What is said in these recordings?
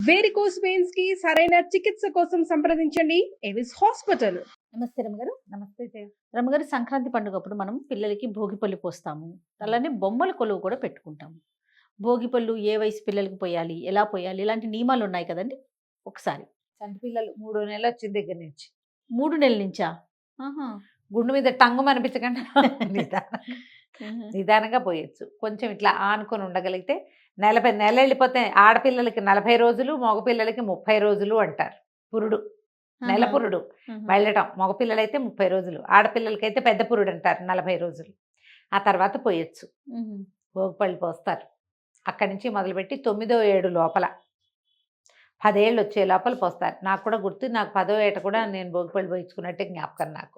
Varicose veins కి సరైన చికిత్స కోసం సంప్రదించండి ఎవిస్ హాస్పిటల్. నమస్తే రమ్మగారు. నమస్తే జయ. రమ్మగారు, సంక్రాంతి పండుగప్పుడు మనం పిల్లలకి భోగిపళ్ళు పోస్తాము, అలానే బొమ్మల కొలువు కూడా పెట్టుకుంటాము. భోగిపళ్ళు ఏ వయసు పిల్లలకి పోయాలి, ఎలా పోయాలి, ఇలాంటి నియమాలు ఉన్నాయి కదండి. ఒకసారి చంటి పిల్లలు 3 నెలలు వచ్చిన దగ్గర నుంచి 3 నెలల నుంచా? గుండు మీద టంగు అనిపించకుండా నిదానంగా పోయొచ్చు. కొంచెం ఇట్లా ఆనుకొని ఉండగలిగితే నెల వెళ్ళిపోతే ఆడపిల్లలకి 40 రోజులు, మగపిల్లలకి 30 రోజులు అంటారు. పురుడు, నెల పురుడు వెళ్ళటం. మగపిల్లలైతే 30 రోజులు, ఆడపిల్లలకైతే పెద్ద పురుడు అంటారు 40 రోజులు. ఆ తర్వాత పోయొచ్చు. భోగిపళ్ళు పోస్తారు. అక్కడి నుంచి మొదలుపెట్టి 9వ ఏడు లోపల 10 ఏళ్ళు వచ్చే లోపల పోస్తారు. నాకు కూడా గుర్తు, నాకు 10వ ఏట కూడా నేను భోగిపళ్ళు పోయించుకున్నట్టే జ్ఞాపకం నాకు.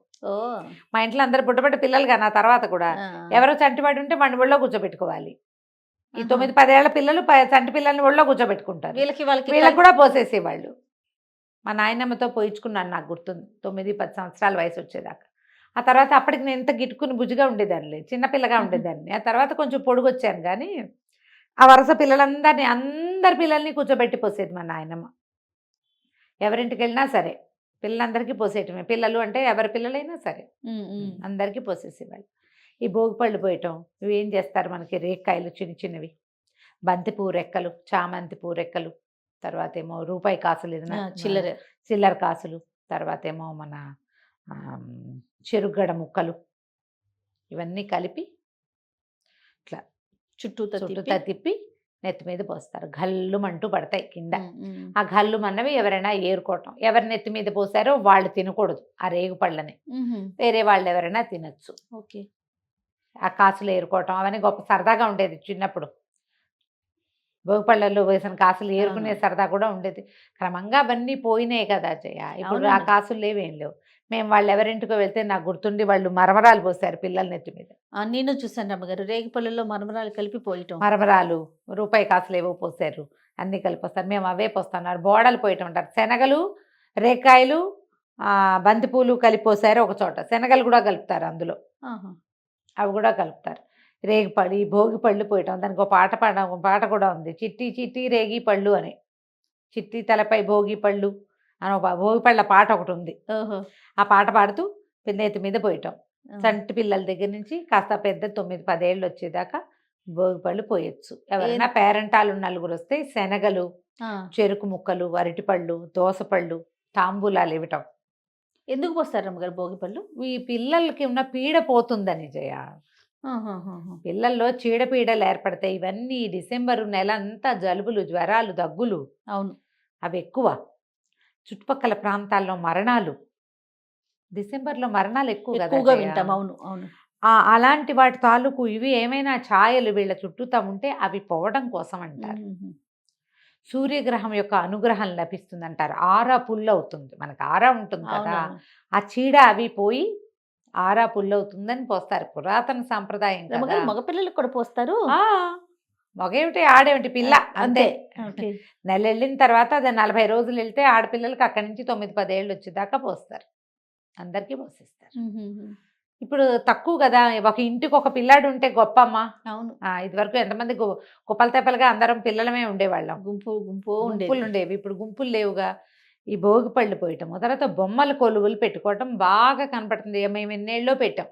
మా ఇంట్లో అందరు పుట్టబడ్డ పిల్లలుగా నా తర్వాత కూడా ఎవరో చంటివాడు ఉంటే వాడిని ఒళ్ళో కూర్చోబెట్టుకోవాలి. ఈ 9-10 ఏళ్ల పిల్లలు చంటి పిల్లల్ని ఒళ్ళో కూర్చోబెట్టుకుంటారు. వీళ్ళకి కూడా పోసేసేవాళ్ళు. మా నాయనమ్మతో పోయించుకున్నాను, నాకు గుర్తుంది. 9-10 సంవత్సరాల వయసు వచ్చేదాకా. ఆ తర్వాత అప్పటికి నేను ఇంత గిట్టుకుని బుజ్జిగా ఉండేదాన్ని, చిన్నపిల్లగా ఉండేదాన్ని. ఆ తర్వాత కొంచెం పొడుగు వచ్చాను. కానీ ఆ వరుస పిల్లలందరినీ, అందరి పిల్లల్ని కూర్చోబెట్టి పోసేది మా నాయనమ్మ. ఎవరింటికి వెళ్ళినా సరే పిల్లలందరికీ పోసేయటమే. పిల్లలు అంటే ఎవరి పిల్లలైనా సరే అందరికీ పోసేసేవాళ్ళు. ఈ భోగిపళ్ళు పోయటం, ఇవి ఏం చేస్తారు, మనకి రేక్కాయలు చిన్న చిన్నవి, బంతిపూ రెక్కలు, చామంతి పూ రెక్కలు, తర్వాత ఏమో రూపాయి కాసులు, ఏదైనా చిల్లర కాసులు, తర్వాత ఏమో మన చెరుగడ ముక్కలు, ఇవన్నీ కలిపి ఇట్లా చుట్టూ తిప్పి నెత్తి మీద పోస్తారు. గల్లుమంటూ పడతాయి కింద. ఆ గల్లుమన్నవి ఎవరైనా ఏరుకోవటం. ఎవరి నెత్తి మీద పోసారో వాళ్ళు తినకూడదు ఆ రేగు పళ్ళని, వేరే వాళ్ళు ఎవరైనా తినచ్చు. ఓకే. ఆ కాసులు ఏరుకోవటం అవన్నీ గొప్ప సరదాగా ఉండేది చిన్నప్పుడు. భోగిపళ్ళల్లో వేసిన కాసులు ఏరుకునే సరదా కూడా ఉండేది. క్రమంగా అవన్నీ పోయినాయి కదా జయ. ఇప్పుడు ఆ కాసులు లేవేం లేవు. మేము వాళ్ళు ఎవరింటికో వెళ్తే నాకు గుర్తుండి వాళ్ళు మరమరాలు పోసారు పిల్లల నెత్తి మీద. నేను చూసాను అమ్మగారు, రేగిపళ్ళలో మరమరాలు కలిపి పోయటం. మరమరాలు, రూపాయి కాసులు ఏవో పోసారు, అన్నీ కలిపి పోస్తారు. మేము అవే పోస్తున్నారు. బోడలు పోయటం అంటారు. శనగలు, రేకాయలు, బంతిపూలు కలిపి పోసారు ఒక చోట. శనగలు కూడా కలుపుతారు అందులో, అవి కూడా కలుపుతారు. రేగిపళ్ళు, భోగిపళ్ళు పోయటం. దానికి ఒక పాట కూడా ఉంది, చిట్టి చిట్టి రేగి పళ్ళు అని. చిట్టి తలపై భోగి పళ్ళు అని ఒక భోగిపళ్ళ పాట ఒకటి ఉంది. ఆ పాట పాడుతూ నెత్తి మీద పోయటం. చంటి పిల్లల దగ్గర నుంచి కాస్త పెద్ద 9-10 ఏళ్ళు వచ్చేదాకా భోగిపళ్ళు పోయొచ్చు. ఎవరైనా పేరెంటాలు నలుగురు వస్తే శనగలు, చెరుకు ముక్కలు, అరటిపళ్ళు, దోసపళ్ళు, తాంబూలాలు ఇవ్వటం. ఎందుకు పోస్తారు అమ్మగారు భోగిపళ్ళు? ఈ పిల్లలకి ఉన్న పీడ పోతుందని జయ. పిల్లల్లో చీడపీడలు ఏర్పడతాయి. ఇవన్నీ డిసెంబరు నెల అంతా జలుబులు, జ్వరాలు, దగ్గులు. అవును, అవి ఎక్కువ. చుట్టుపక్కల ప్రాంతాల్లో మరణాలు, డిసెంబర్లో మరణాలు ఎక్కువగా వింటాం. అవును అవును. అలాంటి వాటి తాలూకు ఇవి ఏమైనా ఛాయలు వీళ్ళ చుట్టూతా ఉంటే అవి పోవడం కోసం అంటారు. సూర్యగ్రహం యొక్క అనుగ్రహం లభిస్తుంది అంటారు. ఆరా పుల్లవుతుంది, మనకు ఆరా ఉంటుంది కదా, ఆ చీడ అవి పోయి ఆరా పుల్లవుతుందని పోస్తారు. పురాతన సాంప్రదాయం కదా. మగపిల్లలకు కూడా పోస్తారు. మగేమిటి ఆడేమిటి పిల్ల అంతే. నెల వెళ్ళిన తర్వాత అది 40 రోజులు వెళ్తే ఆడపిల్లలకి అక్కడి నుంచి 9-10 ఏళ్ళు వచ్చేదాకా పోస్తారు. అందరికీ పోసేస్తారు. ఇప్పుడు తక్కువ కదా, ఒక ఇంటికి ఒక పిల్లాడు ఉంటే గొప్ప అమ్మా. అవును. ఇదివరకు ఎంతమంది కుప్పలు తెప్పలుగా అందరం పిల్లలమే ఉండేవాళ్ళం. గుంపులు ఉండేవి. ఇప్పుడు గుంపులు లేవుగా. ఈ భోగిపళ్ళు పోయటము, తర్వాత బొమ్మల కొలువులు పెట్టుకోవటం బాగా కనపడుతుంది. మేము ఎన్నేళ్ళలో పెట్టాం.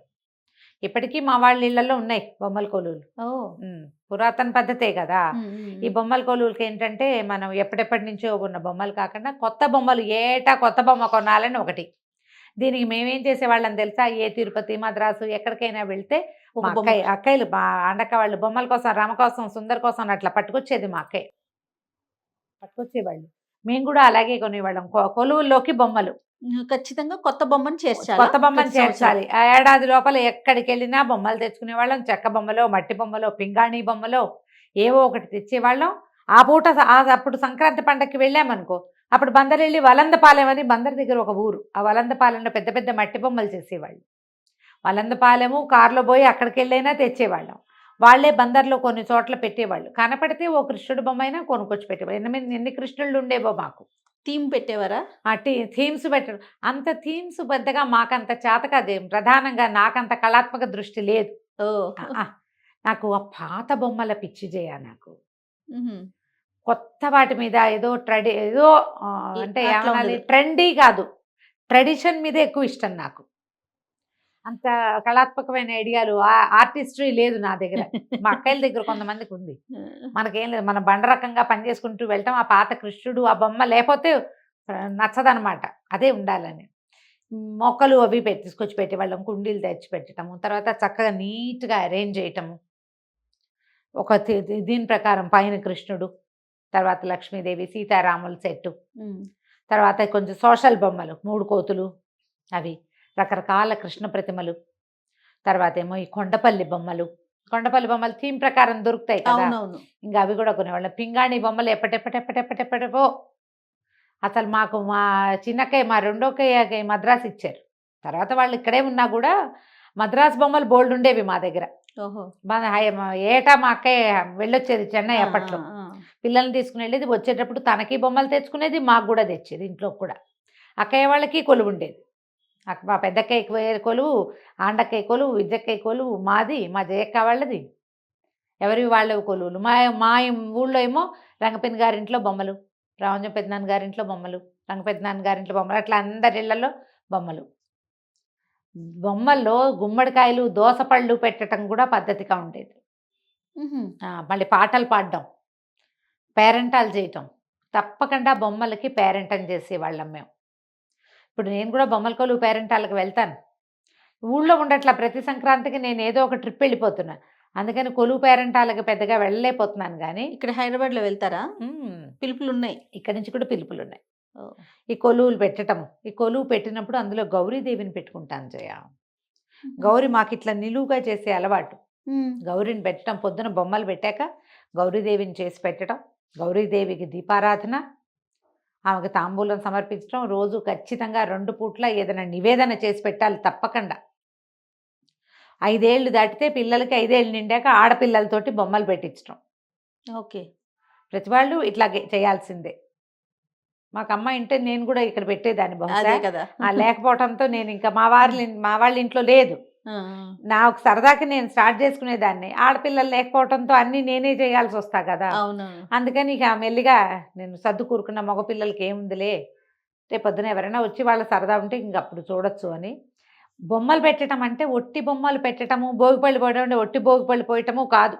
ఇప్పటికీ మా వాళ్ళ ఇళ్లలో ఉన్నాయి బొమ్మల కొలువులు. పురాతన పద్ధతే కదా. ఈ బొమ్మల కొలువులకి ఏంటంటే మనం ఎప్పటి నుంచో ఉన్న బొమ్మలు కాకుండా కొత్త బొమ్మలు, ఏటా కొత్త బొమ్మ కొనాలని ఒకటి. దీనికి మేమేం చేసేవాళ్ళని తెలుసా, ఏ తిరుపతి, మద్రాసు ఎక్కడికైనా వెళ్తే అక్కయ్యలు, మా అండక్క వాళ్ళు బొమ్మల కోసం, రామ కోసం, సుందర్ కోసం అట్లా పట్టుకొచ్చేది. మా అక్కయ్య పట్టుకొచ్చేవాళ్ళు. మేము కూడా అలాగే కొనేవాళ్ళం. కొలువుల్లోకి బొమ్మలు ఖచ్చితంగా కొత్త బొమ్మను చేర్చాలి. కొత్త బొమ్మను చేర్చాలి. ఆ ఏడాది లోపల ఎక్కడికి వెళ్ళినా బొమ్మలు తెచ్చుకునేవాళ్ళం. చెక్క బొమ్మలో, మట్టి బొమ్మలో, పింగాణి బొమ్మలో ఏవో ఒకటి తెచ్చేవాళ్ళం. ఆ పూట అప్పుడు సంక్రాంతి పండగకి వెళ్ళామనుకో, అప్పుడు బందరు వెళ్ళి వలందపాలెం అని, బందర్ దగ్గర ఒక ఊరు, ఆ వలందపాలెంలో పెద్ద పెద్ద మట్టి బొమ్మలు చేసేవాళ్ళు. వలందపాలెము కారులో పోయి అక్కడికి వెళ్ళైనా తెచ్చేవాళ్ళం. వాళ్ళే బందర్లో కొన్ని చోట్ల పెట్టేవాళ్ళు. కనపడితే ఓ కృష్ణుడి బొమ్మ అయినా కొనుక్కొచ్చి పెట్టేవాళ్ళు. ఎన్ని కృష్ణుళ్ళు ఉండేవో మాకు. థీమ్ పెట్టేవారా? థీమ్స్ పెట్టడం. అంత థీమ్స్ పెద్దగా మాకంత చేతకాదు. ప్రధానంగా నాకంత కళాత్మక దృష్టి లేదు. నాకు ఆ పాత బొమ్మల పిచ్చి చేయ. నాకు కొత్త వాటి మీద ఏదో ఏదో అంటే అట్లా ఏమనాలి, ఉండదు. ట్రెండీ కాదు, ట్రెడిషన్ మీద ఎక్కువ ఇష్టం నాకు. అంత కళాత్మకమైన ఐడియాలు ఆర్టిస్ట్రీ లేదు నా దగ్గర. మా అక్కయ్యల దగ్గర కొంతమందికి ఉంది, మనకేం లేదు. మనం బండ రకంగా పనిచేసుకుంటూ వెళ్తాం. ఆ పాత కృష్ణుడు ఆ బొమ్మ లేకపోతే నచ్చదనమాట, అదే ఉండాలని. మొక్కలు అవి తీసుకొచ్చి పెట్టేవాళ్ళం, కుండీలు తెచ్చి పెట్టడము, తర్వాత చక్కగా నీట్గా అరేంజ్ చేయటము. ఒక దీని ప్రకారం పైన కృష్ణుడు, తర్వాత లక్ష్మీదేవి, సీతారాముల సెట్టు, తర్వాత కొంచెం సోషల్ బొమ్మలు, 3 కోతులు, అవి రకరకాల కృష్ణ ప్రతిమలు, తర్వాత ఏమో ఈ కొండపల్లి బొమ్మలు థీమ్ ప్రకారం దొరుకుతాయి కదా, అవునవును. ఇంకా అవి కూడా కొనేవాళ్ళం. పింగాణి బొమ్మలు ఎప్పటెప్పటెప్పటెప్పటెప్పటెప్పో. అసలు మాకు మా చిన్నక్కయ్య, మా రెండోక్కయ్య మద్రాసు ఇచ్చారు. తర్వాత వాళ్ళు ఇక్కడే ఉన్నా కూడా మద్రాసు బొమ్మలు బోల్డ్ ఉండేవి మా దగ్గర. ఓహో. ఏటా మా అక్కయ్య వెళ్ళొచ్చేది చెన్నై అప్పట్లో. పిల్లల్ని తీసుకుని వెళ్ళేది, వచ్చేటప్పుడు తనకి బొమ్మలు తెచ్చుకునేది, మాకు కూడా తెచ్చేది. ఇంట్లో కూడా అక్కయ్య వాళ్ళకి కొలువు ఉండేది. మా పెద్దక్కయ్య కొలువు, ఆండక్కయ్య కొలువు, విద్యక్కయ్య కొలువు, మాది, మా జయక్క వాళ్ళది, ఎవరివి వాళ్ళవి కొలువులు. మా ఊళ్ళో ఏమో రంగపెద్ద గారింట్లో బొమ్మలు, రామంజం పెద్దనాన్న గారింట్లో బొమ్మలు, రంగపెద్దనాన్న గారింట్లో బొమ్మలు, అట్లా అందరి ఇళ్లలో బొమ్మలు. బొమ్మల్లో గుమ్మడికాయలు, దోసపళ్ళు పెట్టడం కూడా పద్ధతిగా ఉండేది. మళ్ళీ పాటలు పాడడం, పేరెంటాలు చేయటం, తప్పకుండా బొమ్మలకి పేరెంటం చేసేవాళ్ళం మేము. ఇప్పుడు నేను కూడా బొమ్మల కొలువు పేరెంటాలకు వెళ్తాను. ఊళ్ళో ఉండట్లా, ప్రతి సంక్రాంతికి నేను ఏదో ఒక ట్రిప్ వెళ్ళిపోతున్నా, అందుకని కొలువు పేరెంటాలకు పెద్దగా వెళ్ళలేకపోతున్నాను. కానీ ఇక్కడ హైదరాబాద్లో వెళ్తారా? పిలుపులు ఉన్నాయి, ఇక్కడి నుంచి కూడా పిలుపులు ఉన్నాయి. ఈ కొలువులు పెట్టడం, ఈ కొలువు పెట్టినప్పుడు అందులో గౌరీదేవిని పెట్టుకుంటాను జయ. గౌరీ మాకు ఇట్లా నిలువుగా చేసే అలవాటు. గౌరీని పెట్టడం, పొద్దున బొమ్మలు పెట్టాక గౌరీదేవిని చేసి పెట్టడం, గౌరీదేవికి దీపారాధన, ఆమెకు తాంబూలం సమర్పించడం, రోజు ఖచ్చితంగా 2 పూట్ల ఏదైనా నివేదన చేసి పెట్టాలి తప్పకుండా. 5 ఏళ్ళు దాటితే పిల్లలకి 5 ఏళ్ళు నిండాక ఆడపిల్లలతోటి బొమ్మలు పెట్టించడం. ఓకే. ప్రతి వాళ్ళు ఇట్లాగే చేయాల్సిందే. మాకు అమ్మ ఇంటే నేను కూడా ఇక్కడ పెట్టేదాన్ని బహుశా. కదా. లేకపోవడంతో నేను ఇంకా మా వాళ్ళ ఇంట్లో లేదు. నాకు సరదాకి నేను స్టార్ట్ చేసుకునేదాన్ని. ఆడపిల్లలు లేకపోవడంతో అన్నీ నేనే చేయాల్సి వస్తా కదా. అందుకని ఇక మెల్లిగా నేను సర్దు కూరుకున్న, మగపిల్లలకి ఏముందిలే, రేపు పొద్దున ఎవరైనా వచ్చి వాళ్ళ సరదా ఉంటే ఇంక అప్పుడు చూడొచ్చు అని. బొమ్మలు పెట్టడం అంటే ఒట్టి బొమ్మలు పెట్టడము, భోగిపళ్ళు పోయడం, ఒట్టి భోగిపళ్ళు పోయటము కాదు.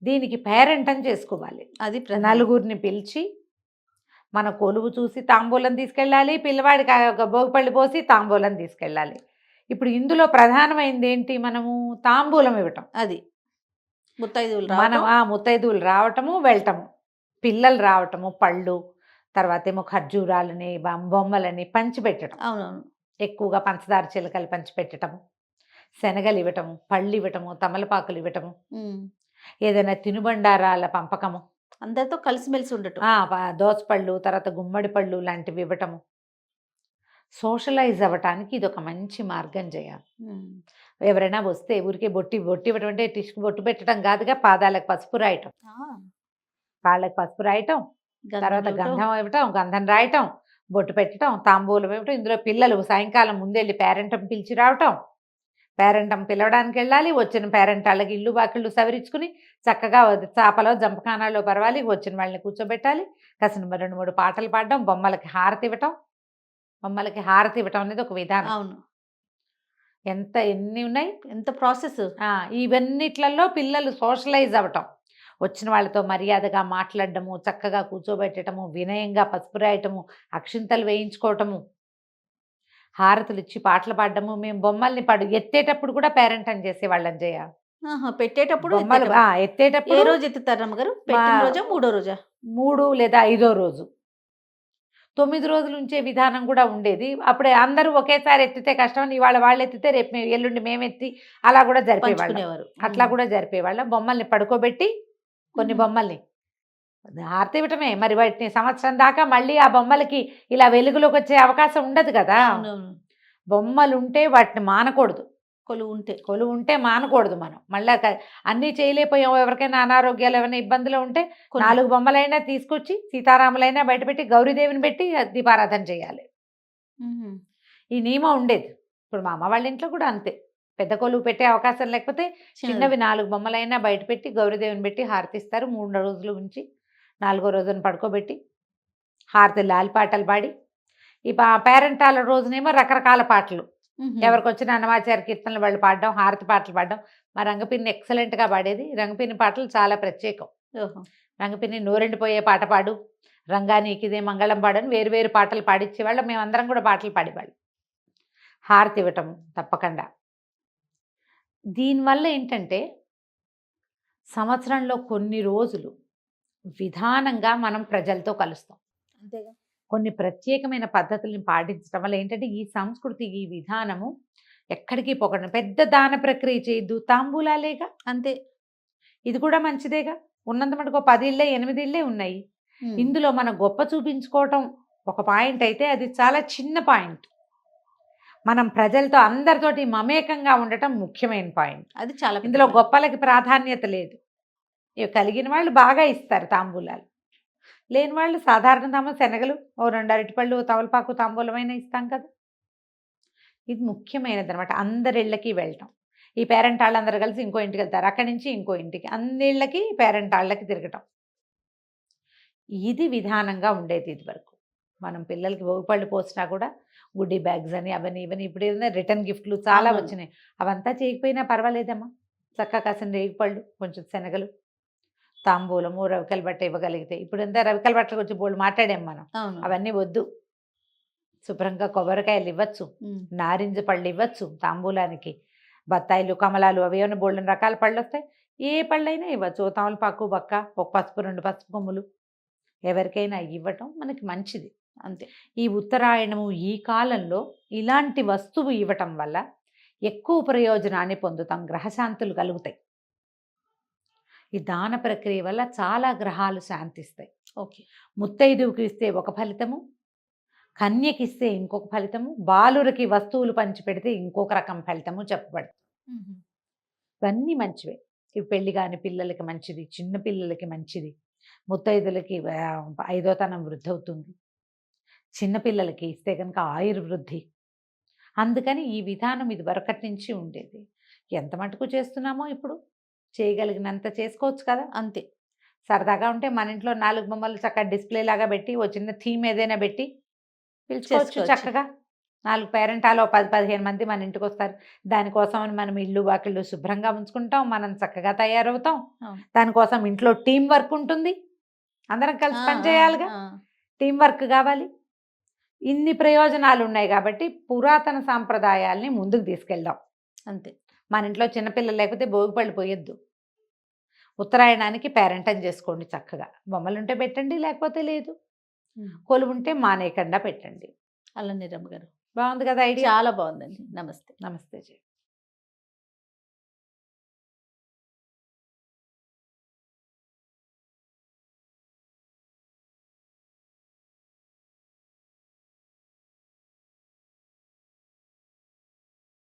దీనికి పేరెంటం చేసుకోవాలి. అది నలుగురిని పిలిచి మన కొలువు చూసి తాంబూలం తీసుకెళ్ళాలి, పిల్లవాడికి భోగిపళ్ళు పోసి తాంబూలం తీసుకెళ్ళాలి. ఇప్పుడు ఇందులో ప్రధానమైనది ఏంటి, మనము తాంబూలం ఇవ్వటం. అది ముత్తైదువులు మనం ముత్తైదువులు రావటము, వెళ్ళటము, పిల్లలు రావటము, పళ్ళు, తర్వాత ఏమో ఖర్జూరాలని, బొమ్మలని పంచిపెట్టడం. అవునవును. ఎక్కువగా పంచదార చిలకలు పంచిపెట్టడము, శనగలు ఇవ్వటము, పళ్ళు ఇవ్వటము, తమలపాకులు ఇవ్వటము, ఏదైనా తినుబండారాల పంపకము, అందరితో కలిసిమెలిసి ఉండటం, దోసపళ్ళు, తర్వాత గుమ్మడి పళ్ళు లాంటివి ఇవ్వటము. సోషలైజ్ అవ్వటానికి ఇది ఒక మంచి మార్గం చేయాలి. ఎవరైనా వస్తే ఊరికే బొట్టి ఇవ్వటం అంటే టిష్కు బొట్టు పెట్టడం కాదుగా, పాదాలకు పసుపు రాయటం, కాళ్ళకి పసుపు రాయటం, తర్వాత గంధం ఇవ్వటం, గంధం రాయటం, బొట్టు పెట్టడం, తాంబూలం ఇవ్వటం. ఇందులో పిల్లలు సాయంకాలం ముందెళ్ళి పేరెంటం పిలిచి రావటం, పేరెంటం పిలవడానికి వెళ్ళాలి, వచ్చిన పేరెంటాళ్ళకి ఇల్లు వాకిళ్ళు సవరించుకుని చక్కగా చాపలో జంపకానాల్లో పరవాలి, వచ్చిన వాళ్ళని కూర్చోబెట్టాలి, కాసిన 2-3 పాటలు పాడడం, బొమ్మలకి హారతి ఇవ్వటం. బొమ్మలకి హారతి ఇవ్వటం అనేది ఒక విధానం. అవును. ఎన్ని ఉన్నాయి, ఎంత ప్రాసెస్. ఇవన్నిట్లలో పిల్లలు సోషలైజ్ అవ్వటం, వచ్చిన వాళ్ళతో మర్యాదగా మాట్లాడటము, చక్కగా కూర్చోబెట్టడము, వినయంగా పసుపు రాయటము, అక్షింతలు వేయించుకోవటము, హారతులు ఇచ్చి పాటలు పాడడము. మేము బొమ్మల్ని ఎత్తేటప్పుడు కూడా పేరెంటం చేసేవాళ్ళం జయ. పెట్టేటప్పుడు బొమ్మలు ఎత్తేటప్పుడు ఏ రోజు ఎత్తుతారు అమ్మగారు? పెట్టిన రోజా, 3వ రోజా? 3 లేదా 5వ రోజు. 9 రోజులు ఉంచే విధానం కూడా ఉండేది. అప్పుడే అందరూ ఒకేసారి ఎత్తితే కష్టం, ఇవాళ వాళ్ళు ఎత్తితే రేపు ఎల్లుండి మేమెత్తి అలా కూడా జరిపేవాళ్ళు. అట్లా కూడా జరిపేవాళ్ళం. బొమ్మల్ని పడుకోబెట్టి కొన్ని బొమ్మల్ని హారతి ఇవ్వటమే. మరి వాటిని సంవత్సరం దాకా మళ్ళీ ఆ బొమ్మలకి ఇలా వెలుగులోకి వచ్చే అవకాశం ఉండదు కదా. బొమ్మలు ఉంటే వాటిని మానకూడదు, కొలువు ఉంటే మానకూడదు. మనం మళ్ళీ అన్నీ చేయలేకపోయాం, ఎవరికైనా అనారోగ్యాలు ఏమైనా ఇబ్బందులు ఉంటే 4 బొమ్మలైనా తీసుకొచ్చి సీతారాములైనా బయటపెట్టి గౌరీదేవిని పెట్టి దీపారాధన చేయాలి. ఈ నియమం ఉండేది. ఇప్పుడు మా అమ్మ వాళ్ళ ఇంట్లో కూడా అంతే. పెద్ద కొలువు పెట్టే అవకాశం లేకపోతే చిన్నవి 4 బొమ్మలైనా బయట పెట్టి గౌరీదేవిని పెట్టి హారతిస్తారు. 3 రోజులు ఉంచి 4వ రోజున పడుకోబెట్టి హారతి లాలి పాటలు పాడి ఈ పేరెంటాల రోజునేమో రకరకాల పాటలు ఎవరికి వచ్చిన అన్నమాచార్య కీర్తనలు వాళ్ళు పాడడం, హారతి పాటలు పాడడం. మా రంగపిన్ని ఎక్సలెంట్గా పాడేది. రంగపిన్ని పాటలు చాలా ప్రత్యేకం. ఓహో. రంగపిన్ని నోరెండిపోయే పాట పాడు, రంగా నీకిదే మంగళం పాడని వేరు వేరు పాటలు పాడించేవాళ్ళం. మేమందరం కూడా పాటలు పాడేవాళ్ళం. హారతి ఇవ్వటం తప్పకుండా. దీనివల్ల ఏంటంటే సంవత్సరంలో కొన్ని రోజులు విధానంగా మనం ప్రజలతో కలుస్తాం. అంతేగా. కొన్ని ప్రత్యేకమైన పద్ధతుల్ని పాటించడం వల్ల ఏంటంటే ఈ సంస్కృతి, ఈ విధానము ఎక్కడికి పోకుండా. పెద్ద దాన ప్రక్రియ చేయొద్దు, తాంబూలాలేగా, అంతే. ఇది కూడా మంచిదేగా. ఉన్నంత మటుకు 10 ఇళ్ళే 8 ఇళ్ళే ఉన్నాయి. ఇందులో మన గొప్ప చూపించుకోవటం ఒక పాయింట్ అయితే అది చాలా చిన్న పాయింట్. మనం ప్రజలతో అందరితోటి మమేకంగా ఉండటం ముఖ్యమైన పాయింట్. అది చాలా ఇందులో గొప్పలకి ప్రాధాన్యత లేదు. ఇక కలిగిన వాళ్ళు బాగా ఇస్తారు తాంబూలాలు, లేని వాళ్ళు సాధారణంగా శనగలు, ఓ 2 అరటిపళ్ళు, తమలపాకు తాంబూలమైన ఇస్తాం కదా. ఇది ముఖ్యమైనది అనమాట. అందరిళ్ళకి వెళ్ళటం. ఈ పేరెంట్ వాళ్ళందరూ కలిసి ఇంకో ఇంటికి వెళ్తారు, అక్కడి నుంచి ఇంకో ఇంటికి, అన్ని ఇళ్ళకి పేరెంట్ వాళ్ళకి తిరగటం. ఇది విధానంగా ఉండేది ఇది వరకు. మనం పిల్లలకి భోగిపళ్ళు పోసినా కూడా గుడ్డీ బ్యాగ్స్ అని అవని ఇవని, ఇప్పుడు ఏదైనా రిటర్న్ గిఫ్ట్లు చాలా అవును. వచ్చినాయి. అవంతా చేయకపోయినా పర్వాలేదమ్మా. చక్కగా కాసిన రేగిపళ్ళు, కొంచెం శనగలు, తాంబూలము, రవికల బట్ట ఇవ్వగలిగితే. ఇప్పుడు ఎంత రవికల బట్టలు వచ్చి బోళ్ళు మాట్లాడాం మనం. అవును. అవన్నీ వద్దు. శుభ్రంగా కొబ్బరికాయలు ఇవ్వచ్చు, నారింజ పళ్ళు ఇవ్వచ్చు తాంబూలానికి, బత్తాయిలు, కమలాలు, అవి ఏమైనా బోళ్ళని రకాల పళ్ళు వస్తాయి. ఏ పళ్ళైనా ఇవ్వచ్చు. ఓ తమలపాకు, బక్క, ఒక పసుపు, 2 పసుపు కొమ్ములు ఎవరికైనా ఇవ్వటం మనకి మంచిది. అంతే. ఈ ఉత్తరాయణము ఈ కాలంలో ఇలాంటి వస్తువు ఇవ్వటం వల్ల ఎక్కువ ప్రయోజనాన్ని పొందుతాం, గ్రహశాంతులు కలుగుతాయి. ఈ దాన ప్రక్రియ వల్ల చాలా గ్రహాలు శాంతిస్తాయి. ఓకే. ముత్తైదువుకి ఇస్తే ఒక ఫలితము, కన్యకిస్తే ఇంకొక ఫలితము, బాలురికి వస్తువులు పంచిపెడితే ఇంకొక రకం ఫలితము చెప్పబడుతుంది. ఇవన్నీ మంచివే. ఇవి పెళ్లి కాని పిల్లలకి మంచిది, చిన్న పిల్లలకి మంచిది, ముత్తైదులకి 5వ తనం వృద్ధి అవుతుంది, చిన్నపిల్లలకి ఇస్తే కనుక ఆయుర్వృద్ధి. అందుకని ఈ విధానం ఇది వరకటి నుంచి ఉండేది. ఎంత మటుకు చేస్తున్నామో ఇప్పుడు చేయగలిగినంత చేసుకోవచ్చు కదా. అంతే. సరదాగా ఉంటే మన ఇంట్లో 4 బొమ్మలు చక్కగా డిస్ప్లే లాగా పెట్టి, ఓ చిన్న థీమ్ ఏదైనా పెట్టి పిలుచుకోవచ్చు చేసుకోవచ్చు. చక్కగా. 4 పేరెంటాలో 10-15 మంది మన ఇంటికి వస్తారు. దానికోసం మనం ఇల్లు వాకిళ్ళు శుభ్రంగా ఉంచుకుంటాం, మనం చక్కగా తయారవుతాం. అవును. దానికోసం ఇంట్లో టీం వర్క్ ఉంటుంది, అందరం కలిసి పని చేయాలిగా. టీం వర్క్ కావాలి. ఇన్ని ప్రయోజనాలు ఉన్నాయి కాబట్టి పురాతన సాంప్రదాయాల్ని ముందుకు తీసుకెళ్దాం. అంతే. మన ఇంట్లో చిన్నపిల్లలు లేకపోతే భోగిపళ్ళు పోయొద్దు. ఉత్తరాయణానికి పేరెంటం చేసుకోండి చక్కగా. బొమ్మలుంటే పెట్టండి, లేకపోతే లేదు. కొలువుంటే మానేయకుండా పెట్టండి. అలా నిరమ్మ గారు బాగుంది కదా ఐడియా. చాలా బాగుందండి. నమస్తే. నమస్తే జీ.